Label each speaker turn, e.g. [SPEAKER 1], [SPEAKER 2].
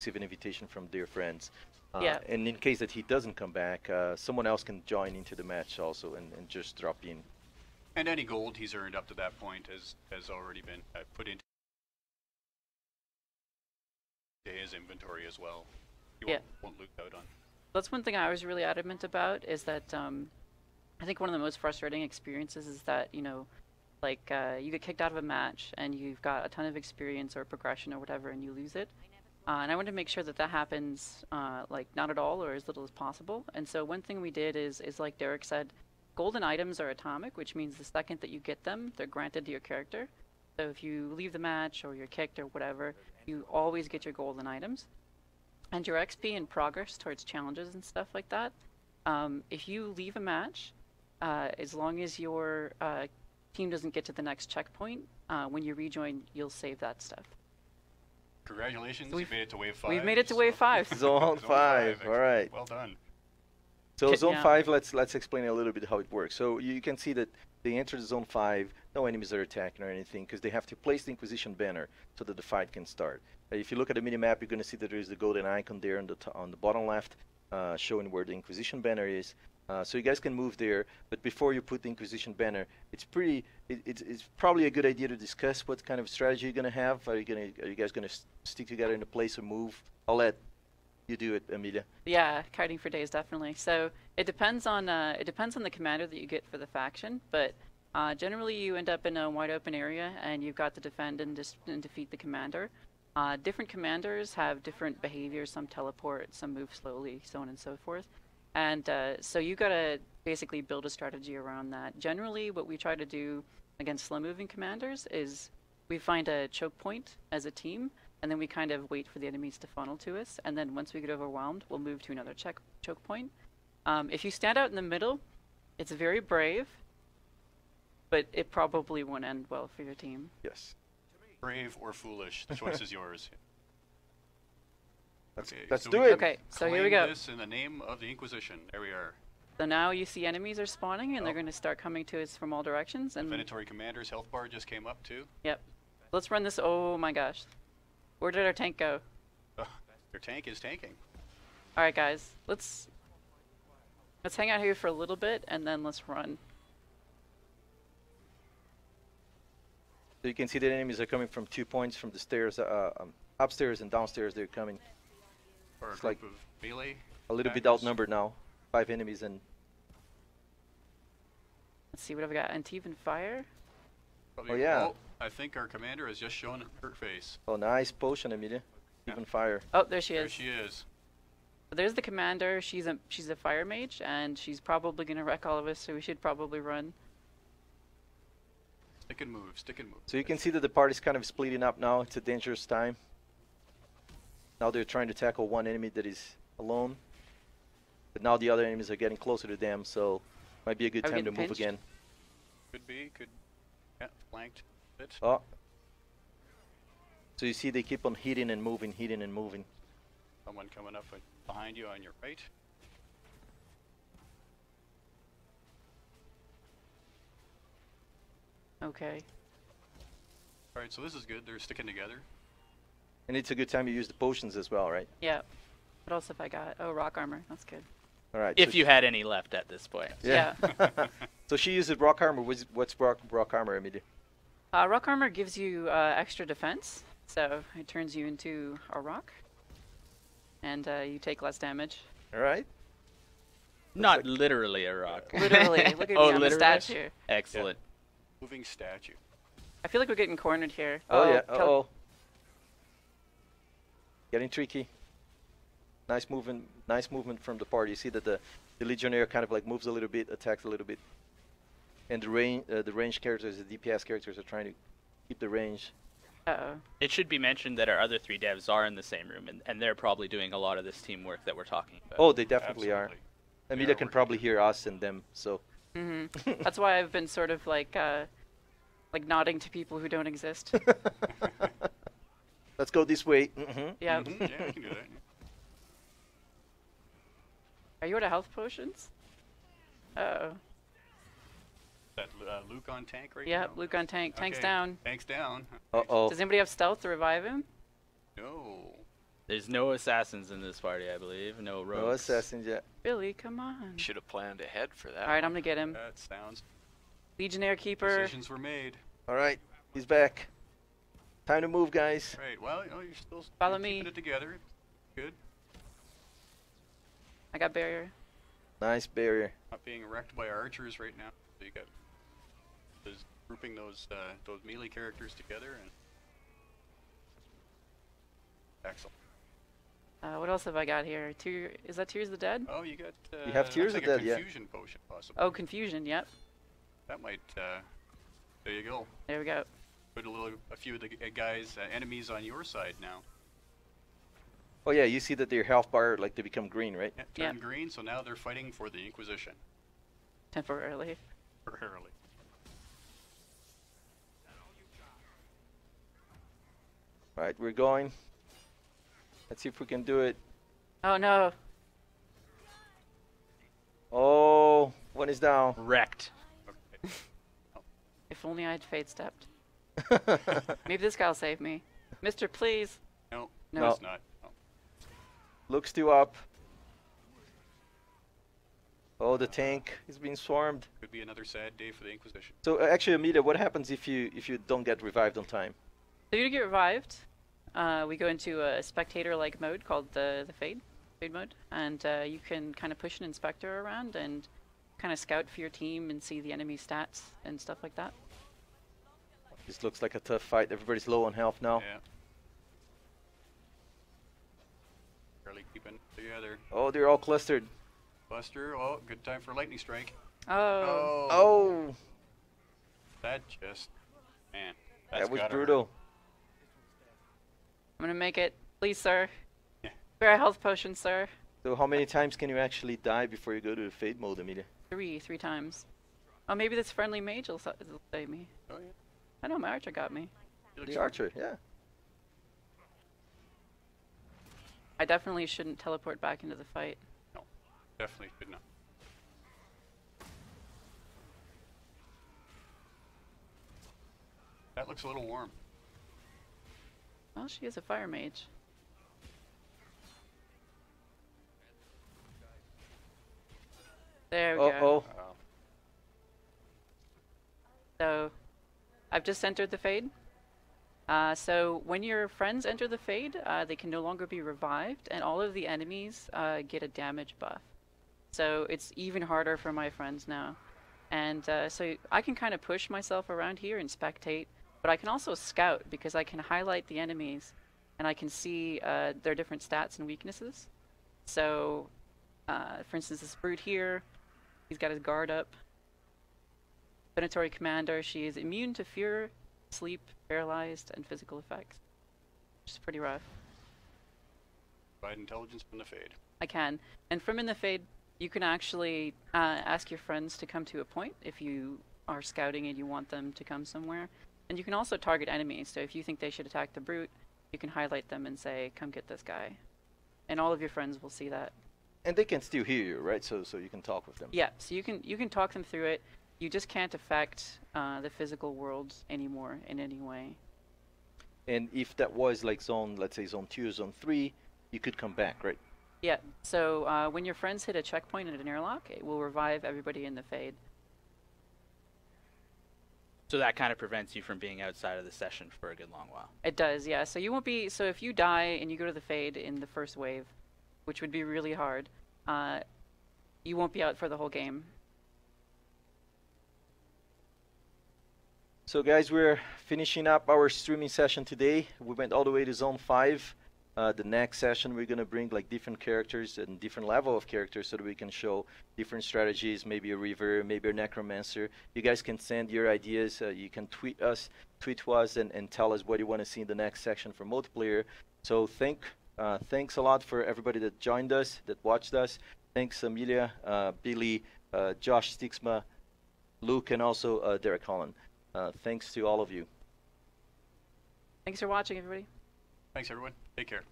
[SPEAKER 1] receive an invitation from their friends.
[SPEAKER 2] Yeah.
[SPEAKER 1] And in case that he doesn't come back, someone else can join into the match also and just drop in.
[SPEAKER 3] And any gold he's earned up to that point has already been put into his inventory as well. He won't lose out on.
[SPEAKER 2] That's one thing I was really adamant about, is that I think one of the most frustrating experiences is that, you know, like you get kicked out of a match and you've got a ton of experience or progression or whatever and you lose it. And I want to make sure that that happens like not at all or as little as possible. And so one thing we did is like Derek said, golden items are atomic, which means the second that you get them, they're granted to your character. So if you leave the match or you're kicked or whatever, you always get your golden items. And your XP and progress towards challenges and stuff like that. If you leave a match, as long as your team doesn't get to the next checkpoint, when you rejoin, you'll save that stuff.
[SPEAKER 3] Congratulations,
[SPEAKER 2] So
[SPEAKER 3] you made it to wave 5.
[SPEAKER 2] We've made it to wave 5.
[SPEAKER 1] Zone 5, all right.
[SPEAKER 3] Well done.
[SPEAKER 1] So Zone
[SPEAKER 2] Yeah.
[SPEAKER 1] 5, let's explain a little bit how it works. So you can see that they enter the Zone 5, no enemies are attacking or anything, because they have to place the Inquisition banner so that the fight can start. If you look at the minimap, you're going to see that there is the golden icon there on the bottom left, showing where the Inquisition banner is. So you guys can move there, but before you put the Inquisition banner, it's probably a good idea to discuss what kind of strategy you're gonna have. Are you guys gonna stick together in a place or move? I'll let you do it, Amelia.
[SPEAKER 2] Yeah, kiting for days definitely. So it depends on the commander that you get for the faction, but generally you end up in a wide open area and you've got to defend and defeat the commander. Different commanders have different behaviors. Some teleport, some move slowly, so on and so forth. And so you gotta basically build a strategy around that. Generally, what we try to do against slow-moving commanders is we find a choke point as a team, and then we kind of wait for the enemies to funnel to us. And then once we get overwhelmed, we'll move to another choke point. If you stand out in the middle, it's very brave, but it probably won't end well for your team.
[SPEAKER 1] Yes.
[SPEAKER 3] Brave or foolish, the choice is yours.
[SPEAKER 1] Let's
[SPEAKER 3] so
[SPEAKER 1] do
[SPEAKER 3] we
[SPEAKER 1] it.
[SPEAKER 2] Okay, so here we
[SPEAKER 3] claim
[SPEAKER 2] go.
[SPEAKER 3] This in the name of the Inquisition. There we are.
[SPEAKER 2] So now you see enemies are spawning, and they're going to start coming to us from all directions. And
[SPEAKER 3] Venatori Commander's health bar just came up too.
[SPEAKER 2] yep, let's run this. Oh my gosh, where did our tank go?
[SPEAKER 3] Your tank is tanking.
[SPEAKER 2] All right, guys, let's hang out here for a little bit, and then let's run.
[SPEAKER 1] So you can see that enemies are coming from 2 points from the stairs, upstairs and downstairs. They're coming.
[SPEAKER 3] Or a
[SPEAKER 1] It's
[SPEAKER 3] group
[SPEAKER 1] like
[SPEAKER 3] of melee.
[SPEAKER 1] A little bit
[SPEAKER 3] attackers.
[SPEAKER 1] outnumbered now. 5 enemies and
[SPEAKER 2] Let's see what I've got. Antivan fire.
[SPEAKER 3] Probably,
[SPEAKER 1] Oh, yeah.
[SPEAKER 3] Oh, I think our commander has just shown her face.
[SPEAKER 1] oh, nice potion, Amelia.
[SPEAKER 3] Yeah.
[SPEAKER 1] Even fire.
[SPEAKER 2] Oh, there she
[SPEAKER 3] There
[SPEAKER 2] is.
[SPEAKER 3] she is.
[SPEAKER 2] So there's the commander. She's a fire mage, and she's probably gonna wreck all of us. So we should probably run.
[SPEAKER 3] Stick and move, stick and move.
[SPEAKER 1] So you can see that the party's kind of splitting up now. It's a dangerous time. Now they're trying to tackle one enemy that is alone. But now the other enemies are getting closer to them, so might be a good
[SPEAKER 2] Are we
[SPEAKER 1] time to
[SPEAKER 2] getting
[SPEAKER 1] move
[SPEAKER 2] pinched?
[SPEAKER 1] again.
[SPEAKER 3] Could be, yeah, flanked a bit.
[SPEAKER 1] Oh. So you see they keep on hitting and moving, hitting and moving.
[SPEAKER 3] Someone coming up behind you on your right.
[SPEAKER 2] Okay.
[SPEAKER 3] Alright, so this is good. They're sticking together.
[SPEAKER 1] And it's a good time to use the potions as well, right?
[SPEAKER 2] Yeah. What else have I got? Oh, rock armor. That's good.
[SPEAKER 1] All right.
[SPEAKER 4] If
[SPEAKER 1] so
[SPEAKER 4] you had any left at this point.
[SPEAKER 2] Yeah.
[SPEAKER 1] So she uses rock armor. What's rock armor, Amelia?
[SPEAKER 2] Rock armor gives you extra defense, so it turns you into a rock, and you take less damage.
[SPEAKER 1] All right.
[SPEAKER 4] Not literally a rock.
[SPEAKER 2] Literally, look at me
[SPEAKER 4] Oh,
[SPEAKER 2] on the
[SPEAKER 4] literally?
[SPEAKER 2] statue.
[SPEAKER 4] Excellent.
[SPEAKER 3] Moving statue.
[SPEAKER 2] I feel like we're getting cornered here.
[SPEAKER 1] Oh, yeah.
[SPEAKER 2] Kel-
[SPEAKER 1] Uh-oh. Getting tricky. Nice movement from the party. You see that the Legionnaire kind of like moves a little bit, attacks a little bit. And the range characters, the DPS characters are trying to keep the range.
[SPEAKER 2] Uh-oh.
[SPEAKER 4] It should be mentioned that our other 3 devs are in the same room, and they're probably doing a lot of this teamwork that we're talking about.
[SPEAKER 1] Oh, they definitely are.
[SPEAKER 3] Absolutely.
[SPEAKER 1] Amelia can
[SPEAKER 3] working
[SPEAKER 1] probably hear us and them, so.
[SPEAKER 2] That's why I've been sort of like nodding to people who don't exist.
[SPEAKER 1] Let's go this way. Mm-hmm.
[SPEAKER 2] Yeah.
[SPEAKER 3] Yeah, we can do that.
[SPEAKER 2] Are you out of health potions? Uh-oh.
[SPEAKER 3] That Luke on tank right now?
[SPEAKER 2] Yep, Luke on tank. Tank's
[SPEAKER 3] Okay,
[SPEAKER 2] down.
[SPEAKER 3] Tank's down.
[SPEAKER 1] Uh-oh.
[SPEAKER 2] Does anybody have stealth to revive him?
[SPEAKER 3] No.
[SPEAKER 4] There's no assassins in this party, I believe. No rogues.
[SPEAKER 1] No assassins yet.
[SPEAKER 2] Billy, come on.
[SPEAKER 5] Should have planned ahead for that.
[SPEAKER 2] All right, I'm gonna get him.
[SPEAKER 3] That sounds.
[SPEAKER 2] Legionnaire Keeper.
[SPEAKER 3] Decisions were made.
[SPEAKER 1] All right, he's back. Time to move, guys.
[SPEAKER 3] Right. Well, you know, you're still
[SPEAKER 2] Follow
[SPEAKER 3] you're
[SPEAKER 2] me.
[SPEAKER 3] keeping it together. Good.
[SPEAKER 2] I got barrier.
[SPEAKER 1] Nice barrier.
[SPEAKER 3] Not being wrecked by archers right now. So you got grouping those melee characters together and excellent.
[SPEAKER 2] What else have I got here? Is that Tears of the Dead?
[SPEAKER 3] Oh, you got.
[SPEAKER 1] You have Tears
[SPEAKER 3] looks
[SPEAKER 1] of
[SPEAKER 3] like
[SPEAKER 1] Dead, yeah.
[SPEAKER 3] a confusion potion, possibly.
[SPEAKER 2] Oh, Confusion. Yep.
[SPEAKER 3] That might. There you go.
[SPEAKER 2] There we go.
[SPEAKER 3] Put a few of the guys, enemies on your side now.
[SPEAKER 1] Oh yeah, you see that their health bar, like, they become green, right?
[SPEAKER 3] Yeah, turn
[SPEAKER 2] Yeah.
[SPEAKER 3] green, so now they're fighting for the Inquisition.
[SPEAKER 2] Temporarily.
[SPEAKER 3] Temporarily.
[SPEAKER 1] All right, we're going. Let's see if we can do it.
[SPEAKER 2] Oh no.
[SPEAKER 1] Oh, one is down.
[SPEAKER 4] Wrecked.
[SPEAKER 3] Okay.
[SPEAKER 2] If only I'd fade stepped. Maybe this guy'll save me. Mister, please.
[SPEAKER 3] No,
[SPEAKER 2] No.
[SPEAKER 3] it's not. No.
[SPEAKER 1] Looks two up. Oh, the tank is being swarmed.
[SPEAKER 3] Could be another sad day for the Inquisition.
[SPEAKER 1] So actually, Amelia, what happens if you don't get revived on time?
[SPEAKER 2] So you get revived. We go into a spectator-like mode called the Fade mode, and you can kind of push an inspector around and kind of scout for your team and see the enemy stats and stuff like that.
[SPEAKER 1] This looks like a tough fight. Everybody's low on health now.
[SPEAKER 3] Yeah. Barely keeping together.
[SPEAKER 1] Oh, they're all clustered.
[SPEAKER 3] Buster, oh, good time for lightning strike.
[SPEAKER 2] Oh.
[SPEAKER 1] Oh,
[SPEAKER 3] That just, man. That's
[SPEAKER 1] that was
[SPEAKER 3] gotta
[SPEAKER 1] brutal.
[SPEAKER 2] I'm gonna make it. Please, sir.
[SPEAKER 3] Yeah.
[SPEAKER 2] Spare a health potion, sir.
[SPEAKER 1] So how many times can you actually die before you go to the fade mode, Amelia?
[SPEAKER 2] Three times. Oh, maybe this friendly mage will save me.
[SPEAKER 3] hurt. Oh, yeah.
[SPEAKER 2] I know my archer got me.
[SPEAKER 3] He looks
[SPEAKER 1] The archer, yeah.
[SPEAKER 2] I definitely shouldn't teleport back into the fight.
[SPEAKER 3] No, definitely should not. That looks a little warm.
[SPEAKER 2] Well, she is a fire mage. There we go.
[SPEAKER 1] Uh-oh.
[SPEAKER 2] So, I've just entered the Fade. So, when your friends enter the Fade, they can no longer be revived, and all of the enemies get a damage buff. So, it's even harder for my friends now. And so, I can kind of push myself around here and spectate, but I can also scout because I can highlight the enemies, and I can see their different stats and weaknesses. So, for instance, this brute here, he's got his guard up. Venatory Commander, she is immune to fear, sleep, paralyzed, and physical effects. Which is pretty rough.
[SPEAKER 3] Provide intelligence from the Fade.
[SPEAKER 2] I can. And from in the Fade, you can actually ask your friends to come to a point if you are scouting and you want them to come somewhere. And you can also target enemies, so if you think they should attack the brute, you can highlight them and say, come get this guy. And all of your friends will see that.
[SPEAKER 1] And they can still hear you, right? So you can talk with them.
[SPEAKER 2] Yeah, so you can talk them through it. You just can't affect the physical world anymore in any way.
[SPEAKER 1] And if that was like zone, let's say zone 2 or zone 3, you could come back, right?
[SPEAKER 2] Yeah, so when your friends hit a checkpoint at an airlock, it will revive everybody in the Fade.
[SPEAKER 4] So that kind of prevents you from being outside of the session for a good long while.
[SPEAKER 2] It does, yeah. So you won't be. So if you die and you go to the Fade in the first wave, which would be really hard, you won't be out for the whole game.
[SPEAKER 1] So guys, we're finishing up our streaming session today. We went all the way to zone 5. The next session we're going to bring like different characters and different level of characters so that we can show different strategies, maybe a Reaver, maybe a Necromancer. You guys can send your ideas. You can tweet to us and tell us what you want to see in the next section for multiplayer. So thanks a lot for everybody that joined us, that watched us. Thanks Amelia, Billy, Josh Stiksma, Luke, and also Derek Holland. Thanks to all of you.
[SPEAKER 2] Thanks for watching, everybody.
[SPEAKER 3] Thanks, everyone. Take care.